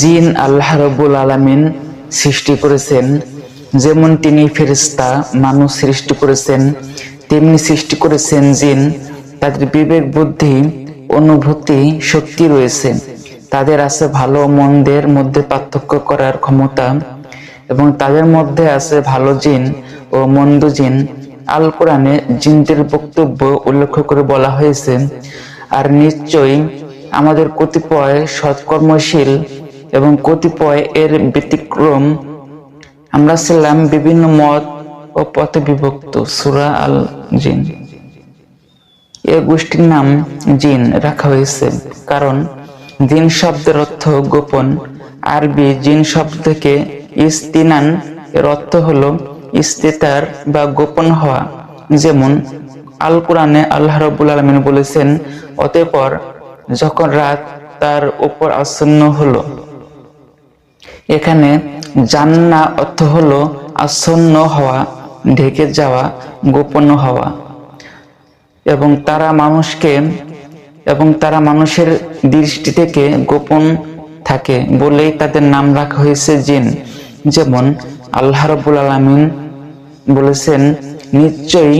জিন আল্লাহ রাব্বুল আলামিন সৃষ্টি করেছেন। যেমন তিনি ফেরেশতা মানুষ সৃষ্টি করেছেন, তেমনি সৃষ্টি করেছেন জিন। তাদের বিবেক, বুদ্ধি, অনুভূতি, শক্তি রয়েছে। তাদের আছে ভালো মন্দের মধ্যে পার্থক্য করার ক্ষমতা, এবং তাদের মধ্যে আছে ভালো জিন ও মন্দ জিন। আল কোরআনে জিনদের বক্তব্য উল্লেখ করে বলা হয়েছে, আর নিশ্চয়ই আমাদের কতিপয় সৎকর্মশীল এবং কতিপয় এর ব্যতিক্রম। আমরা ছিলাম বিভিন্ন মত ও পথে বিভক্ত। সূরা আল জিন। এ গোষ্ঠীর নাম জিন রাখা হয়েছে কারণ জিন শব্দের অর্থ গোপন। আরবি জিন শব্দ থেকে ইস্তিনান এর অর্থ হলো ইস্তিতার বা গোপন হওয়া। যেমন আল কোরআনে আল্লাহ রাব্বুল আলামিন বলেছেন, অতঃপর যখন রাত তার উপর আচ্ছন্ন হলো। এখানে জান্না অর্থ হলো আচ্ছন্ন হওয়া, ঢেকে যাওয়া, গোপন হওয়া। এবং তারা মানুষের দৃষ্টি থেকে গোপন থাকে বলেই তাদের নাম রাখা হয়েছে জিন। যেমন আল্লাহ রাব্বুল আলামিন বলেছেন, নিশ্চয়ই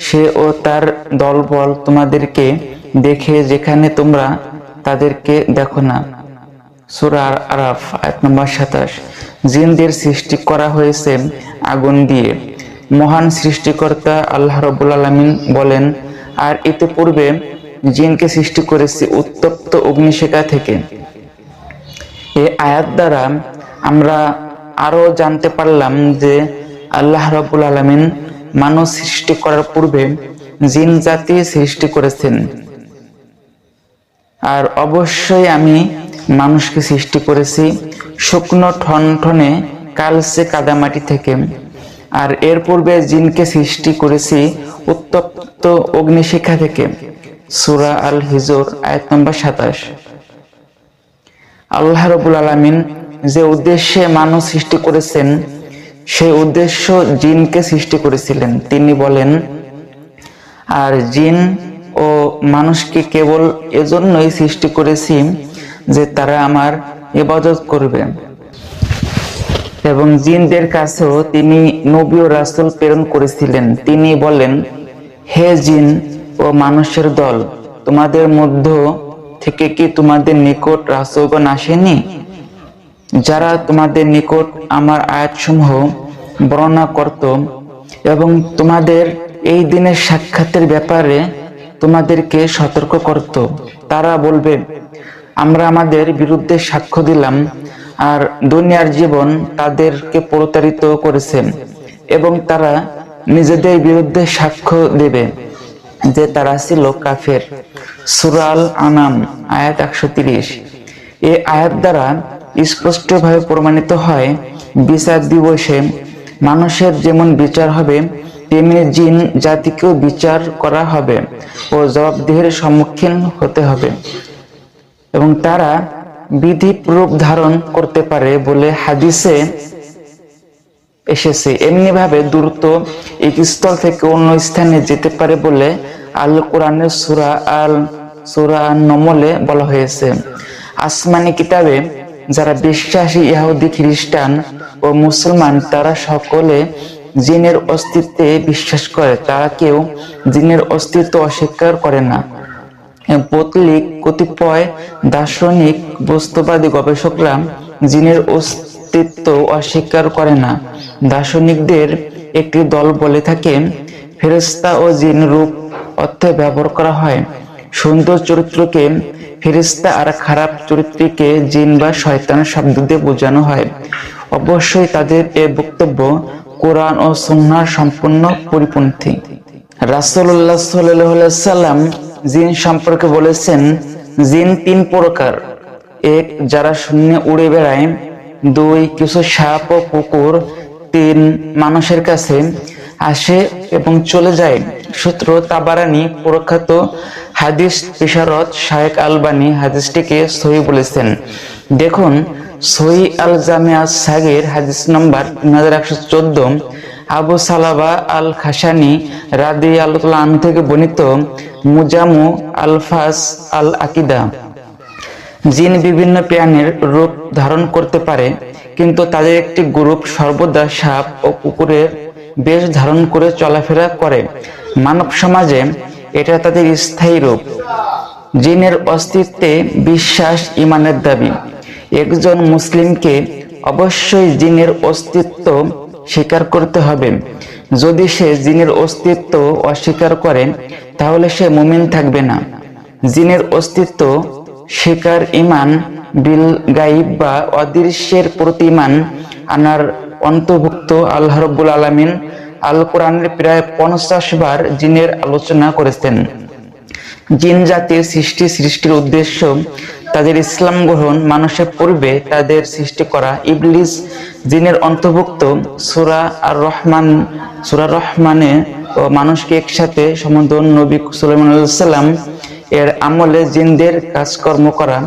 সে ও তার দলবল তোমাদেরকে দেখে যেখানে তোমরা তাদেরকে দেখো না। সূরা আরাফ আয়াত নম্বর 27। জিনদের সৃষ্টি করা হয়েছে আগুন দিয়ে। মহান সৃষ্টিকর্তা আল্লাহ রাব্বুল আলামিন বলেন, আর এতে পূর্বে জিনকে সৃষ্টি করেছি উত্তপ্ত অগ্নিশিখা থেকে। এই আয়াত দ্বারা আমরা আরো জানতে পারলাম যে আল্লাহ রাব্বুল আলামিন মানুষ সৃষ্টি করার পূর্বে জিন জাতি সৃষ্টি করেছেন। আর অবশ্যই আমি মানুষকে সৃষ্টি করেছি শুকনো ঠনঠনে কালচে কাদামাটি থেকে। আর এর পূর্বে জিনকে সৃষ্টি করেছি উত্তপ্ত অগ্নিশিখা থেকে। সূরা আল হিজর আয়াত নম্বর 27। আল্লাহ রাব্বুল আলামিন যে উদ্দেশ্যে মানুষ সৃষ্টি করেছেন সেই উদ্দেশ্য জিনকে সৃষ্টি করেছিলেন। তিনি বলেন, আর জিন ও মানুষকে কেবল এজন্যই সৃষ্টি করেছি যে তারা আমার ইবাদত করবে। এবং জিনদের কাছেও তিনি নবী ও রাসূল প্রেরণ করেছিলেন। তিনি বলেন, হে জিন ও মানুষের দল, তোমাদের মধ্য থেকে কি তোমাদের নিকট রাসূলগণ আসেনি, যারা তোমাদের নিকট আমার আয়াতসমূহ বর্ণনা করত এবং তোমাদের এই দিনের সাক্ষাতের ব্যাপারে তোমাদেরকে সতর্ক করত? তারা বলবে, আমরা আমাদের বিরুদ্ধে সাক্ষ্য দিলাম, আর দুনিয়ার জীবন তাদেরকে প্রতারিত করেছে, এবং তারা নিজেদের বিরুদ্ধে সাক্ষ্য দেবে যে তারা ছিল কাফের। সূরা আল আনাম আয়াত 130। এই আয়াত দ্বারা স্পষ্টভাবে প্রমাণিত হয়, বিচার দিবসে মানুষের যেমন বিচার হবে তেমনি জিন জাতিকেও বিচার করা হবে ও জবাবদিহির সম্মুখীন হতে হবে, এবং তারা বিধি রূপ ধারণ করতে পারে বলে হাদিসে এসেছে। এমনি ভাবে দ্রুত এক স্থল থেকে অন্য স্থানে যেতে পারে বলে আল কোরআনের সূরা আন-নমলে বলা হয়েছে। আসমানি কিতাবে যারা বিশ্বাসী ইহুদি, খ্রিস্টান ও মুসলমান তারা সকলে জিনের অস্তিত্বে বিশ্বাস করে। তারা কেউ জিনের অস্তিত্ব অস্বীকার করে না। পৌত্তলিক কতিপয় দার্শনিক বস্তুবাদী গবেষকরা জিনের অস্তিত্ব অস্বীকার করে না। দার্শনিকদের একটি দল বলে থাকে, ফেরেশতা ও জিন রূপ অর্থে ব্যবহার করা হয়। সুন্দর চরিত্রকে ফেরেশতা আর খারাপ চরিত্রকে জিন বা শয়তান শব্দ দিয়ে বোঝানো হয়। অবশ্যই তাদের এ বক্তব্য কোরআন ও সুন্নাহর সম্পূর্ণ পরিপন্থী। রাসূলুল্লাহ সাল্লাল্লাহু আলাইহি ওয়াসাল্লাম জিন সম্পর্কে বলেছেন, জিন তিন প্রকার। এক, যারা শূন্যে উড়ে বেড়ায়। দুই, কিছু সাপ ও কুকুর। তিন, মানুষের কাছে আসে এবং চলে যায়। সূত্র তাবারানী। প্রখ্যাত হাদিস বিশারদ শায়েখ আলবানী হাদিসটিকে সহিহ বলেছেন। দেখুন সহিহ আল জামিআ সাগীর হাদিস নম্বর 3114। আবু সালাবা আল খাশানি রাদিয়াল্লাহু আনহু থেকে বর্ণিত মুজামু আলফাস আল আকিদা জিন বিভিন্ন প্রাণীর রূপ ধারণ করতে পারে, কিন্তু তাদের একটি গ্রুপ সর্বদা সাপ ও কুকুরের বেশ ধারণ করে চলাফেরা করে। মানব সমাজে এটা তাদের স্থায়ী রূপ। জিনের অস্তিত্বে বিশ্বাস ইমানের দাবি। একজন মুসলিমকে অবশ্যই জিনের অস্তিত্ব স্বীকার করতে হবে। যদি সে জিনের অস্তিত্ব অস্বীকার করে তাহলে সে মুমিন থাকবে না। জিনের অস্তিত্ব স্বীকার ইমান বিল গাইব বা অদৃশ্যের প্রতি ইমান আনার অন্তর্ভুক্ত। আল্লাহ রাব্বুল আলামিন আল কোরআনের প্রায় 50 বার জিনের আলোচনা করেছেন। জিন জাতির সৃষ্টির উদ্দেশ্য তাদের ইসলাম গ্রহণ, মানুষের পূর্বে তাদের সৃষ্টি করা। ইবলিস জিনের অন্তর্ভুক্ত। সূরা আর রহমানে ও মানুষকে একসাথে সম্বোধন। নবী সুলাইমান আলাইহিস সালাম এর আমলে জিনদের কাজকর্ম করা,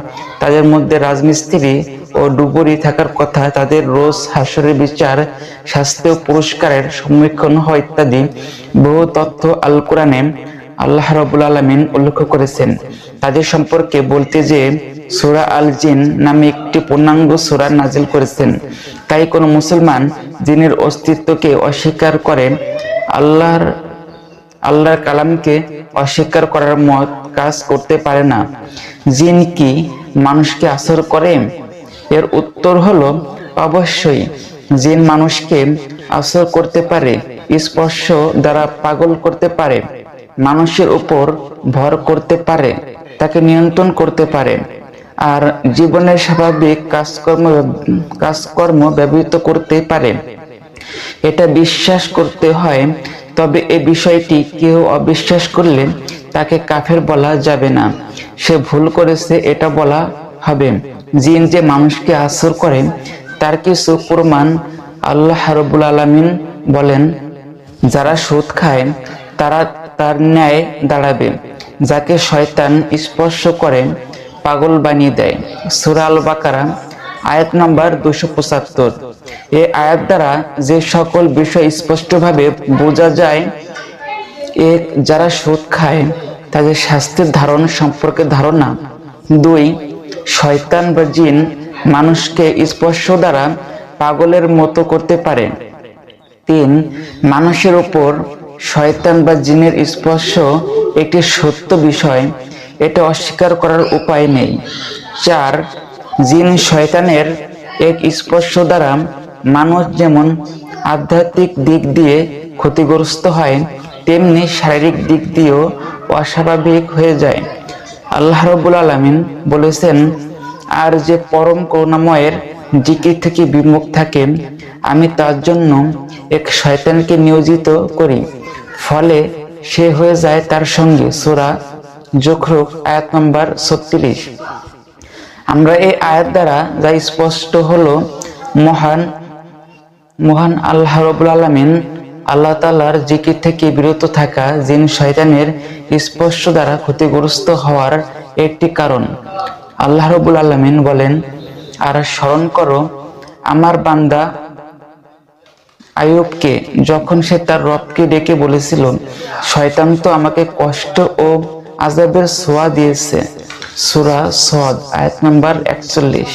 তাদের মধ্যে রাজমিস্ত্রি ও ডুবুরি থাকার কথা, তাদের রোজ হাসরের বিচার, শাস্তি ও পুরস্কারের সম্মুখীন হয় ইত্যাদি বহু তথ্য আল কোরআনে আল্লাহ রাব্বুল আলামিন উল্লেখ করেছেন। তাদের সম্পর্কে বলতে যে সূরা আল জিন নামে একটি পূর্ণাঙ্গ সূরা নাজিল করেছেন। তাই কোনো মুসলমান জিনের অস্তিত্বকে অস্বীকার করে আল্লাহর কালামকে অস্বীকার করার মত কাজ করতে পারে না। জিন কি মানুষকে আসর করে? এর উত্তর হলো অবশ্যই। জিন মানুষকে আসর করতে পারে, স্পর্শ দ্বারা পাগল করতে পারে, মানুষের উপর ভর করতে পারে, তাকে নিয়ন্ত্রণ করতে পারে, আর জীবনের স্বাভাবিক কাজকর্ম ব্যবহৃত করতে পারে। এটা বিশ্বাস করতে হয়। তবে এই বিষয়টি কেউ অবিশ্বাস করলে তাকে কাফের বলা যাবে না, সে ভুল করেছে এটা বলা হবে। জিন যে মানুষকে আসর করে তার কিছু প্রমাণ আল্লাহ রাব্বুল আলামিন বলেন, যারা সুদ খায় তারা তার ন্যায় দাঁড়াবে, যাকে শয়তান স্পর্শ করে পাগল বানিয়ে দেয়। সূরা আল বাকারা আয়াত নম্বর 275। এই আয়াত দ্বারা যে সকল বিষয় স্পষ্টভাবে বোঝা যায়, এক, যারা সুদ খায় তাদের শাস্তির ধারণ সম্পর্কে ধারণা। 2, শয়তান বা জিন মানুষকে স্পর্শ দ্বারা পাগলের মতো করতে পারে। 3, মানুষের উপর শয়তান বা জিনের স্পর্শ একটি সত্য বিষয়, এটা অস্বীকার করার উপায় নেই। 4, জিন শয়তানের এক স্পর্শ দ্বারা মানুষ যেমন আধ্যাত্মিক দিক দিয়ে ক্ষতিগ্রস্ত হয়, তেমনি শারীরিক দিক দিয়েও অস্বাভাবিক হয়ে যায়। আল্লাহ রাব্বুল আলামিন বলেছেন, আর যে পরম করুণাময়ের জিকির থেকে বিমুখ থাকে, আমি তার জন্য এক শয়তানকে নিয়োজিত করি, ফলে সে হয়ে যায় তার সঙ্গে। সূরা যুখরুফ আয়াত নম্বর 36। আমরা এই আয়াত দ্বারা যা স্পষ্ট হলো, মহান আল্লাহ রাব্বুল আলামিন আল্লাহ তাআলার জিকির থেকে বিরত থাকা জিন শয়তানের স্পর্শ দ্বারা ক্ষতিগ্রস্ত হওয়ার একটি কারণ। আল্লাহ রাব্বুল আলামিন বলেন, আর স্মরণ করো আমার বান্দা আইয়ুবকে, যখন সে তার রবকে ডেকে বলেছিল, শয়তান তো আমাকে কষ্ট ও আযাবের ছোঁয়া দিয়েছে। সূরা সদ আয়াত নম্বর 41।